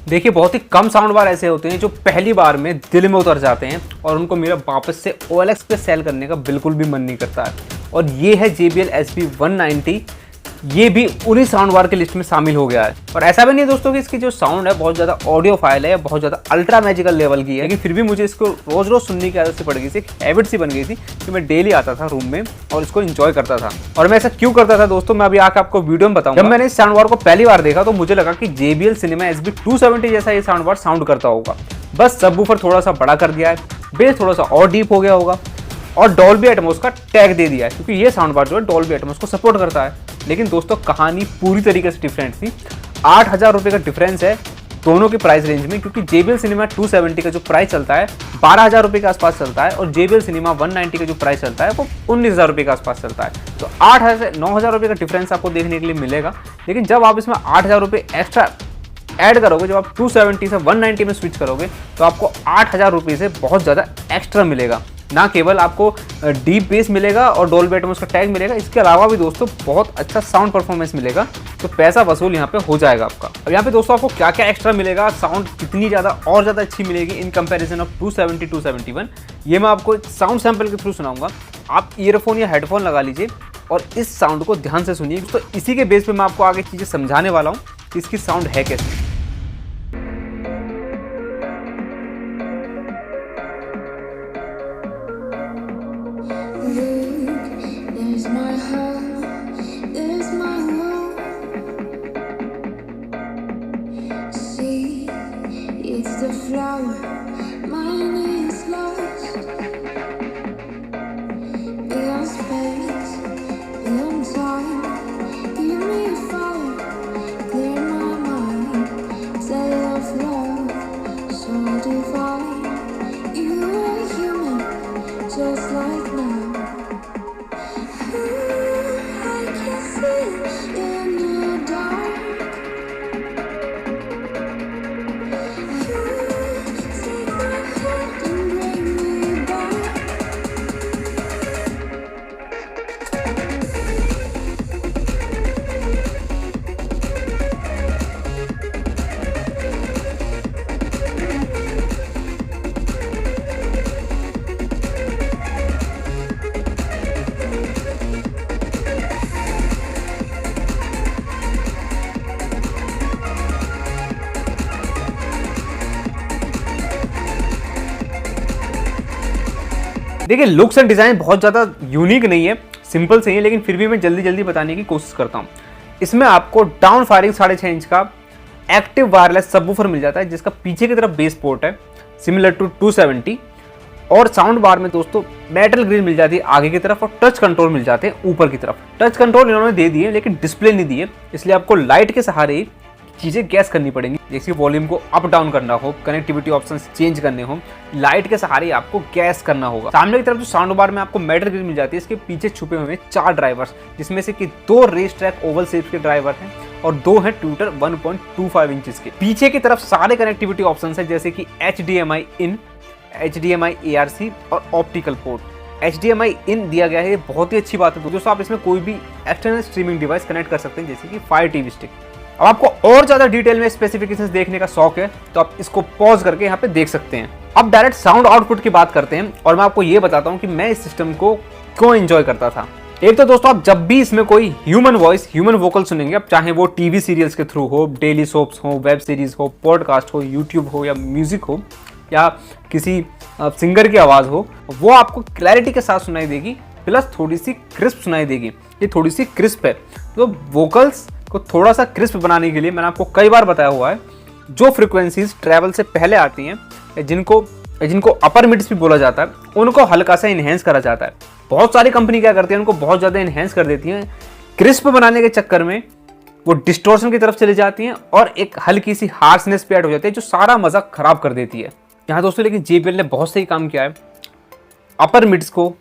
देखिए बहुत ही कम sound bar ऐसे होते हैं जो पहली बार में दिल में उतर जाते हैं और उनको मेरा वापस से OLX पे सेल करने का बिल्कुल भी मन नहीं करता है। और ये है JBL SB190। ये भी उन्हीं साउंड बार की लिस्ट में शामिल हो गया है। और ऐसा भी नहीं है दोस्तों कि इसकी जो साउंड है बहुत ज़्यादा ऑडियो फाइल है, बहुत ज़्यादा अल्ट्रा मैजिकल लेवल की है, लेकिन फिर भी मुझे इसको रोज़ रोज़ सुनने की आदत से पड़ गई थी, एक हैबिट सी बन गई थी कि मैं डेली आता था रूम में और इसको एंजॉय करता था। और मैं ऐसा क्यों करता था दोस्तों, मैं अभी आकर आपको वीडियो में बताऊंगा। जब मैंने इस साउंड बार को पहली बार देखा तो मुझे लगा कि JBL Cinema SB270 जैसा ये साउंड बार साउंड करता होगा, बस सबवूफर थोड़ा सा बड़ा कर दिया है, बेस थोड़ा सा और डीप हो गया होगा और डॉल्बी एटमॉस का टैग दे दिया है, क्योंकि ये साउंड बार जो है डॉल्बी एटमॉस को सपोर्ट करता है। लेकिन दोस्तों कहानी पूरी तरीके से डिफरेंट थी। 8,000 रुपये का डिफरेंस है दोनों के प्राइस रेंज में, क्योंकि JBL Cinema 270 का जो प्राइस चलता है 12,000 रुपये के आसपास चलता है और JBL Cinema 190 का जो प्राइस चलता है वो 19,000 रुपये के आसपास चलता है। तो 8,000 से 9,000 रुपये का डिफरेंस आपको देखने के लिए मिलेगा। लेकिन जब आप इसमें 8,000 रुपये एक्स्ट्रा ऐड करोगे, जब आप 270 से 190 में स्विच करोगे तो आपको 8,000 रुपये से बहुत ज़्यादा एक्स्ट्रा मिलेगा। ना केवल आपको डीप बेस मिलेगा और डॉल्बी एटमॉस का टैग मिलेगा, इसके अलावा भी दोस्तों बहुत अच्छा साउंड परफॉर्मेंस मिलेगा। तो पैसा वसूल यहाँ पे हो जाएगा आपका। अब यहाँ पे दोस्तों आपको क्या क्या एक्स्ट्रा मिलेगा, साउंड कितनी ज़्यादा और ज़्यादा अच्छी मिलेगी इन कंपैरिजन ऑफ 270 271, ये मैं आपको एक साउंड सैंपल के थ्रू सुनाऊंगा। आप ईयरफोन या हेडफोन लगा लीजिए और इस साउंड को ध्यान से सुनिए। तो इसी के बेस पे मैं आपको आगे चीज़ें समझाने वाला हूँ कि इसकी साउंड है कैसे। There's my heart, there's my love. See, it's the flower, mine is lost. Beyond space, beyond time, give me a fire, clear my mind. Tale of love, so divine. You are human, just like now. देखिए looks and design बहुत ज़्यादा unique नहीं है, simple से ही है, लेकिन फिर भी मैं जल्दी जल्दी बताने की कोशिश करता हूँ। इसमें आपको डाउन फायरिंग 6.5 इंच का एक्टिव वायरलेस सबवूफर मिल जाता है, जिसका पीछे की तरफ बेस पोर्ट है सिमिलर टू 270। और साउंड बार में दोस्तों मेटल ग्रिल मिल जाती है आगे की तरफ और टच कंट्रोल मिल जाते हैं ऊपर की तरफ। टच कंट्रोल इन्होंने दे दिए लेकिन डिस्प्ले नहीं दिए, इसलिए आपको लाइट के सहारे चीज़ें गैस करनी पड़ेंगी। जैसे वॉल्यूम को अप डाउन करना हो, कनेक्टिविटी ऑप्शंस चेंज करने हो, लाइट के सहारे आपको गैस करना होगा। सामने की तरफ जो साउंड बार में आपको मेटल ग्रिल मिल जाती है, इसके पीछे छुपे हुए 4 ड्राइवर्स, जिसमें से कि 2 रेस ट्रैक ओवल शेप के ड्राइवर हैं और 2 हैं ट्विटर 1.25 इंचेस के। पीछे की तरफ सारे कनेक्टिविटी ऑप्शंस हैं, जैसे कि HDMI इन, HDMI ARC और ऑप्टिकल पोर्ट। HDMI इन दिया गया है, ये बहुत ही अच्छी बात है दोस्तों। आप इसमें कोई भी एक्सटर्नल स्ट्रीमिंग डिवाइस कनेक्ट कर सकते हैं, जैसे कि फायर TV स्टिक। अब आपको और ज़्यादा डिटेल में स्पेसिफिकेशंस देखने का शौक है तो आप इसको पॉज करके यहाँ पे देख सकते हैं। अब डायरेक्ट साउंड आउटपुट की बात करते हैं और मैं आपको ये बताता हूँ कि मैं इस सिस्टम को क्यों एंजॉय करता था। एक तो दोस्तों आप जब भी इसमें कोई ह्यूमन वॉइस, ह्यूमन वोकल सुनेंगे, अब चाहे वो TV सीरियल्स के थ्रू हो, डेली सोप्स हो, वेब सीरीज हो, पॉडकास्ट हो, यूट्यूब हो या म्यूजिक हो या किसी सिंगर की आवाज़ हो, वो आपको क्लैरिटी के साथ सुनाई देगी, प्लस थोड़ी सी क्रिस्प सुनाई देगी। ये थोड़ी सी क्रिस्प है, तो वोकल्स को थोड़ा सा क्रिस्प बनाने के लिए मैंने आपको कई बार बताया हुआ है, जो फ्रिक्वेंसीज ट्रैवल से पहले आती हैं, जिनको अपर मिड्स भी बोला जाता है, उनको हल्का सा इन्हेंस करा जाता है। बहुत सारी कंपनी क्या करती है, उनको बहुत ज़्यादा इन्हेंस कर देती हैं, क्रिस्प बनाने के चक्कर में वो डिस्टॉर्शन की तरफ चली जाती हैं और एक हल्की सी हार्शनेस पे ऐड हो जाती है, जो सारा मज़ा खराब कर देती है। यहाँ दोस्तों लेकिन JBL ने बहुत सही काम किया है, अपर मिड्स को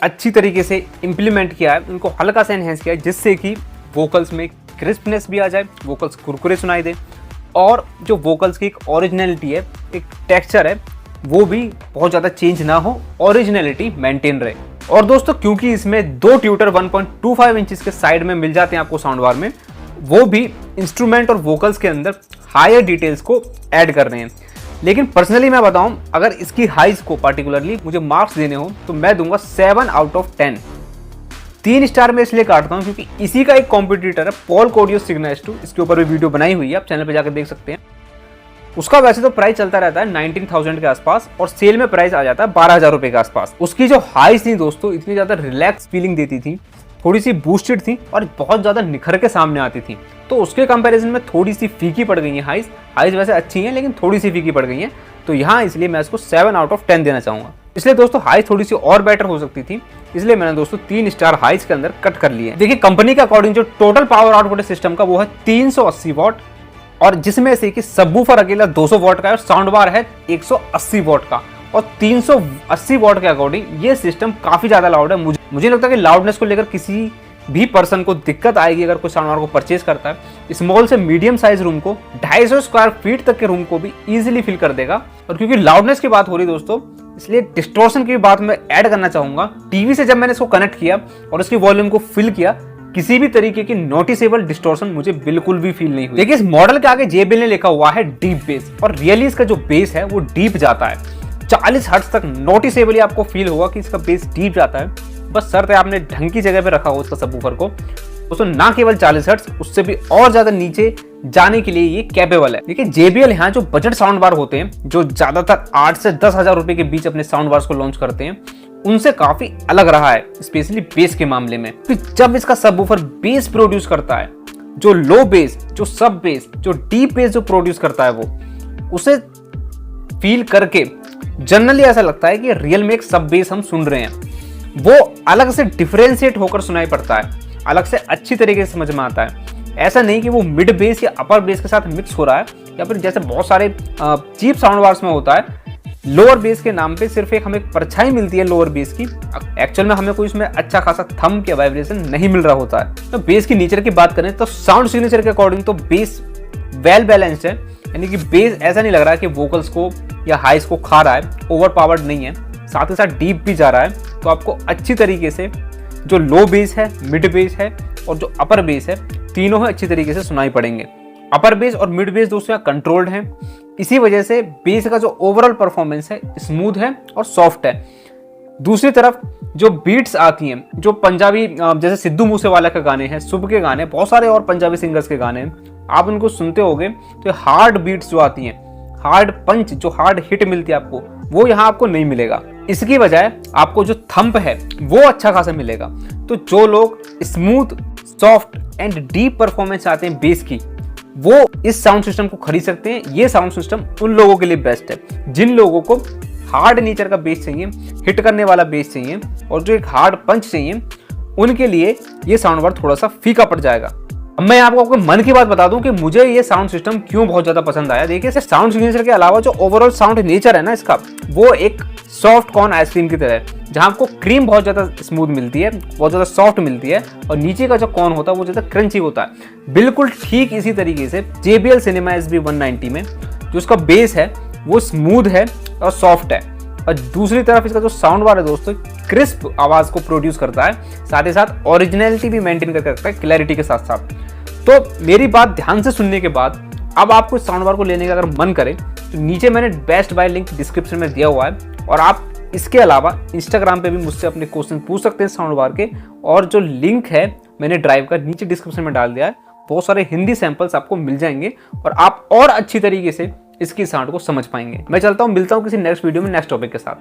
अच्छी तरीके से इम्प्लीमेंट किया है, उनको हल्का सा इन्हेंस किया है, जिससे कि वोकल्स में क्रिस्पनेस भी आ जाए, वोकल्स कुरकुरे सुनाई दे और जो वोकल्स की एक ओरिजिनलिटी है, एक टेक्सचर है, वो भी बहुत ज़्यादा चेंज ना हो, ओरिजिनलिटी मेंटेन रहे। और दोस्तों क्योंकि इसमें 2 ट्यूटर 1.25 इंचेस के साइड में मिल जाते हैं आपको साउंड बार में, वो भी इंस्ट्रूमेंट और वोकल्स के अंदर हायर डिटेल्स को ऐड कर रहे हैं। लेकिन पर्सनली मैं बताऊं, अगर इसकी हाइज को पार्टिकुलरली मुझे मार्क्स देने हो तो मैं दूंगा 7 आउट ऑफ 10। 3 स्टार में इसलिए काटता हूं क्योंकि इसी का एक कॉम्पिटिटर है पॉल कोडियो सिग्मा S2, इसके ऊपर भी वीडियो बनाई हुई है, आप चैनल पे जाकर देख सकते हैं। उसका वैसे तो प्राइस चलता रहता है 19,000 के आसपास और सेल में प्राइस आ जाता है 12,000 रुपए के आसपास। उसकी जो हाइज थी दोस्तों, इतनी ज्यादा रिलैक्स फीलिंग देती थी, थोड़ी सी बूस्टेड थी और बहुत ज्यादा निखर के सामने आती थी। तो उसके कंपैरिजन में थोड़ी सी फीकी पड़ गई है हाइज वैसे अच्छी है लेकिन थोड़ी सी फीकी पड़ गई है। तो यहाँ इसलिए मैं इसको 7 आउट ऑफ 10 देना चाहूंगा। इसलिए दोस्तों हाइज थोड़ी सी और बेटर हो सकती थी, इसलिए मैंने दोस्तों 3 स्टार हाइज के अंदर कट कर लिए। देखिए कंपनी के अकॉर्डिंग जो टोटल पावर आउटपुट है सिस्टम का वो है 380 वॉट, और जिसमें से कि सबवूफर अकेला 200 वॉट का है और साउंड बार है 180 वॉट का। और 380 वॉट के अकॉर्डिंग ये सिस्टम काफी ज्यादा लाउड है। मुझे लगता है कि लाउडनेस को लेकर किसी भी पर्सन को दिक्कत आएगी अगर कोई साउंड बार को परचेज करता है। स्मॉल से मीडियम साइज रूम को 250 स्क्वायर फीट तक के रूम को भी इजीली फील कर देगा। और क्योंकि लाउडनेस की बात हो रही दोस्तों, इसलिए डिस्टॉर्शन की बात मैं ऐड करना चाहूंगा। टीवी से जब मैंने इसको कनेक्ट किया और इसकी वॉल्यूम को फिल किया, किसी भी तरीके की नोटिसेबल डिस्टॉर्शन मुझे बिल्कुल भी फील नहीं हुई। देखिए इस मॉडल के आगे JBL ने लिखा हुआ है डीप बेस, और रियली इसका जो बेस है वो डीप जाता है। 40 हर्ट्ज तक नोटिसेबली आपको फील होगा कि इसका बेस डीप जाता है। बस शर्त है आपने ढंग की जगह पे रखा हो उसका सबवूफर को। उसको ना केवल 40 हर्ट्ज, उससे भी और ज्यादा नीचे जाने के लिए ये कैपेबल है। देखिए JBL यहाँ जो बजट साउंड बार होते हैं, जो ज्यादातर 8 से 10,000 रुपए के बीच अपने साउंड बार्स को लॉन्च करते हैं, उनसे काफी अलग रहा है, स्पेशली बेस के मामले में। तो जब इसका सबवूफर बेस प्रोड्यूस करता है, जो लो बेस, जो सब बेस, जो डीप बेस जो प्रोड्यूस करता है, वो उसे फील करके जनरली ऐसा लगता है कि रियल में एक सब बेस हम सुन रहे हैं। वो अलग से डिफरेंशिएट होकर सुनाई पड़ता है, अलग से अच्छी तरीके से समझ में आता है। ऐसा नहीं कि वो मिड बेस या अपर बेस के साथ मिक्स हो रहा है, या फिर जैसे बहुत सारे चीप साउंड बार्स में होता है, लोअर बेस के नाम पे सिर्फ एक हमें परछाई मिलती है लोअर बेस की। एक्चुअल में हमें कोई इसमें अच्छा खासा थंब या वाइब्रेशन नहीं मिल रहा होता है। तो बेस की नेचर की बात करें तो साउंड सिग्नेचर के अकॉर्डिंग तो बेस वेल बैलेंस्ड है, यानी कि बेस ऐसा नहीं लग रहा है कि वोकल्स को या हाइस को खा रहा है, ओवर पावर्ड नहीं है, साथ ही साथ डीप भी जा रहा है। तो आपको अच्छी तरीके से जो लो बेस है, मिड बेस है और जो अपर बेस है, तीनों ही अच्छी तरीके से सुनाई पड़ेंगे। अपर बेस और मिड बेस दोस्तों यहाँ कंट्रोल्ड है, इसी वजह से बेस का जो ओवरऑल परफॉर्मेंस है स्मूथ है और सॉफ्ट है। दूसरी तरफ जो बीट्स आती हैं, जो पंजाबी जैसे सिद्धू मूसेवाला के गाने हैं, शुभ के गाने, बहुत सारे और पंजाबी सिंगर्स के गाने हैं, आप उनको सुनते होगे तो हार्ड बीट्स जो आती हैं, हार्ड पंच, जो हार्ड हिट मिलती है आपको, वो यहाँ आपको नहीं मिलेगा। इसकी बजाय आपको जो थंप है वो अच्छा खासा मिलेगा। तो जो लोग smooth, soft and deep performance चाहते हैं बेस की, वो इस साउंड सिस्टम को खरीद सकते हैं। ये साउंड सिस्टम उन लोगों के लिए बेस्ट है जिन लोगों को हार्ड नेचर का बेस चाहिए, हिट करने वाला बेस चाहिए और जो एक हार्ड पंच चाहिए, उनके लिए ये साउंड बार थोड़ा सा फीका पड़ जाएगा। अब मैं आपको मन की बात बता दूं कि मुझे ये साउंड सिस्टम क्यों बहुत ज्यादा पसंद आया। देखिए साउंड सिग्नेचर के अलावा जो ओवरऑल साउंड नेचर है ना इसका, वो एक सॉफ्ट कॉर्न आइसक्रीम की तरह है, जहां आपको क्रीम बहुत ज्यादा स्मूथ मिलती है, बहुत ज्यादा सॉफ्ट मिलती है, और नीचे का जो कॉर्न होता है वो ज्यादा क्रंची होता है। बिल्कुल ठीक इसी तरीके से JBL Cinema SB190 में जो उसका बेस है वो स्मूथ है और सॉफ्ट है, और दूसरी तरफ इसका जो साउंड बार है दोस्तों, क्रिस्प आवाज को प्रोड्यूस करता है, साथ ही साथ ओरिजिनलिटी भी मेंटेन करके रखता है क्लैरिटी के साथ साथ। तो मेरी बात ध्यान से सुनने के बाद अब आपको साउंड बार को लेने का अगर मन करे तो नीचे मैंने बेस्ट बाय लिंक डिस्क्रिप्शन में दिया हुआ है, और आप इसके अलावा इंस्टाग्राम पे भी मुझसे अपने क्वेश्चन पूछ सकते हैं साउंड बार के, और जो लिंक है मैंने ड्राइव का नीचे डिस्क्रिप्शन में डाल दिया है। बहुत सारे हिंदी सैंपल्स आपको मिल जाएंगे और आप और अच्छी तरीके से इसकी साउंड को समझ पाएंगे। मैं चलता हूँ, मिलता हूँ किसी नेक्स्ट वीडियो में नेक्स्ट टॉपिक के साथ।